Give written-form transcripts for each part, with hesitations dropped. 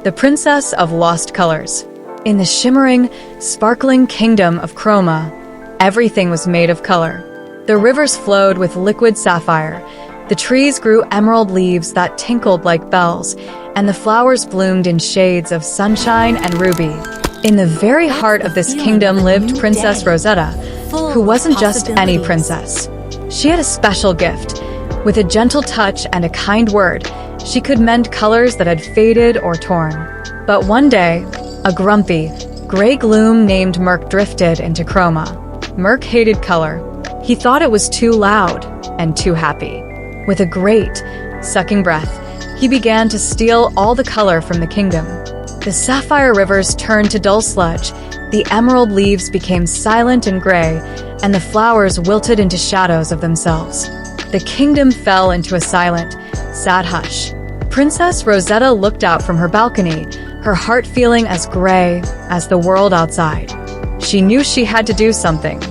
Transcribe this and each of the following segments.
the princess of lost colors. In the shimmering, sparkling kingdom of chroma, everything was made of color. The rivers flowed with liquid sapphire, the trees grew emerald leaves that tinkled like bells, and the flowers bloomed in shades of sunshine and ruby. In the very heart of this kingdom lived Princess Rosetta, who wasn't just any princess. She had a special gift. With a gentle touch and a kind word, she could mend colors that had faded or torn. But one day, a grumpy, gray gloom named Mirk drifted into chroma. Mirk hated color. He thought it was too loud and too happy. With a great, sucking breath, he began to steal all the color from the kingdom. The sapphire rivers turned to dull sludge, the emerald leaves became silent and gray, and the flowers wilted into shadows of themselves. The kingdom fell into a silent, sad hush. Princess Rosetta looked out from her balcony, her heart feeling as gray as the world outside. She knew she had to do something.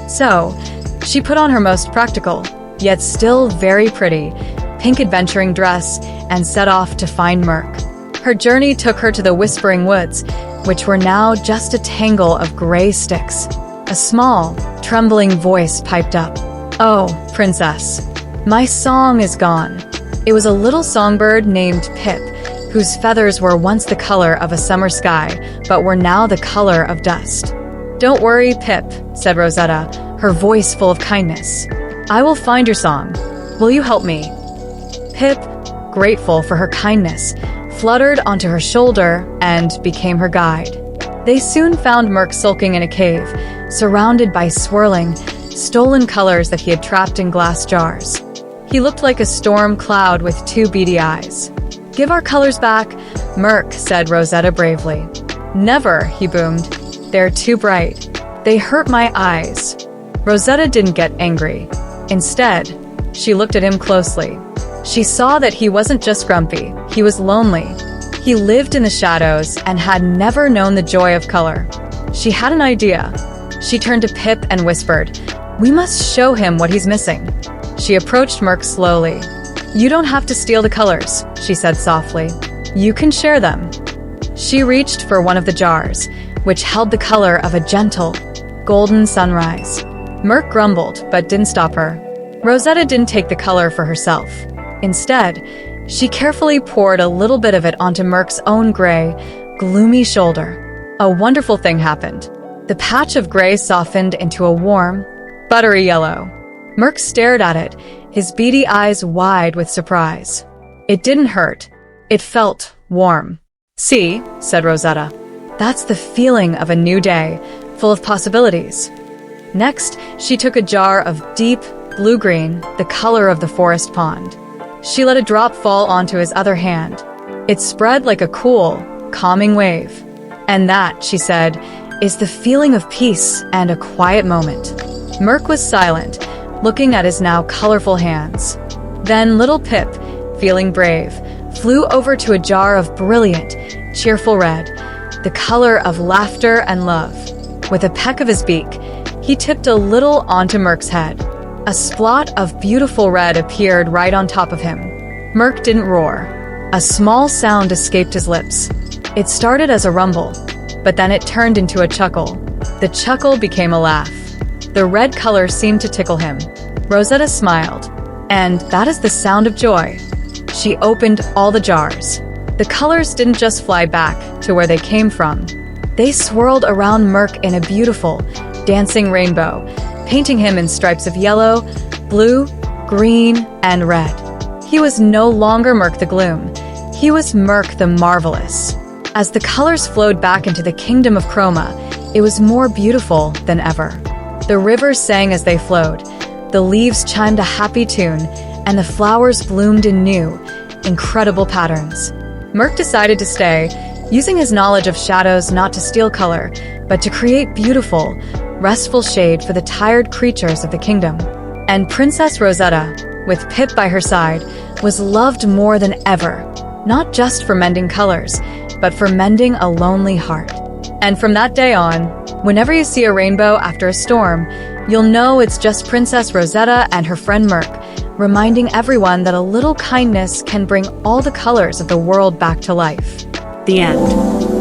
So, she put on her most practical, yet still very pretty, pink adventuring dress and set off to find Mirk. Her journey took her to the Whispering Woods, which were now just a tangle of gray sticks. A small, trembling voice piped up. "Oh, princess, my song is gone." It was a little songbird named Pip, whose feathers were once the color of a summer sky, but were now the color of dust. "Don't worry, Pip," said Rosetta, her voice full of kindness. "I will find your song. Will you help me?" Pip, grateful for her kindness, fluttered onto her shoulder and became her guide. They soon found Mirk sulking in a cave, surrounded by swirling, stolen colors that he had trapped in glass jars. He looked like a storm cloud with two beady eyes. "Give our colors back," Mirk said Rosetta bravely. "Never," he boomed. "They're too bright. They hurt my eyes." Rosetta didn't get angry. Instead, she looked at him closely. She saw that he wasn't just grumpy, he was lonely. He lived in the shadows and had never known the joy of color. She had an idea. She turned to Pip and whispered, "We must show him what he's missing." She approached Mirk slowly. "You don't have to steal the colors," she said softly. "You can share them." She reached for one of the jars, which held the color of a gentle, golden sunrise. Mirk grumbled, but didn't stop her. Rosetta didn't take the color for herself. Instead, she carefully poured a little bit of it onto Mirk's own gray, gloomy shoulder. A wonderful thing happened. The patch of gray softened into a warm, buttery yellow. Mirk stared at it, his beady eyes wide with surprise. It didn't hurt. It felt warm. "See," said Rosetta. "That's the feeling of a new day, full of possibilities." Next, she took a jar of deep, blue-green, the color of the forest pond. She let a drop fall onto his other hand. It spread like a cool, calming wave. "And that," she said, "is the feeling of peace and a quiet moment." Mirk was silent, looking at his now colorful hands. Then little Pip, feeling brave, flew over to a jar of brilliant, cheerful red, the color of laughter and love. With a peck of his beak, he tipped a little onto Mirk's head. A splot of beautiful red appeared right on top of him. Mirk didn't roar. A small sound escaped his lips. It started as a rumble, but then it turned into a chuckle. The chuckle became a laugh. The red color seemed to tickle him. Rosetta smiled. "And that is the sound of joy." She opened all the jars. The colors didn't just fly back to where they came from. They swirled around Mirk in a beautiful, dancing rainbow, painting him in stripes of yellow, blue, green, and red. He was no longer Mirk the Gloom. He was Mirk the Marvelous. As the colors flowed back into the kingdom of chroma, it was more beautiful than ever. The rivers sang as they flowed, the leaves chimed a happy tune, and the flowers bloomed in new, incredible patterns. Mirk decided to stay, using his knowledge of shadows not to steal color, but to create beautiful, restful shade for the tired creatures of the kingdom. And Princess Rosetta, with Pip by her side, was loved more than ever, not just for mending colors, but for mending a lonely heart. And from that day on, whenever you see a rainbow after a storm, you'll know it's just Princess Rosetta and her friend Mirk, reminding everyone that a little kindness can bring all the colors of the world back to life. The end.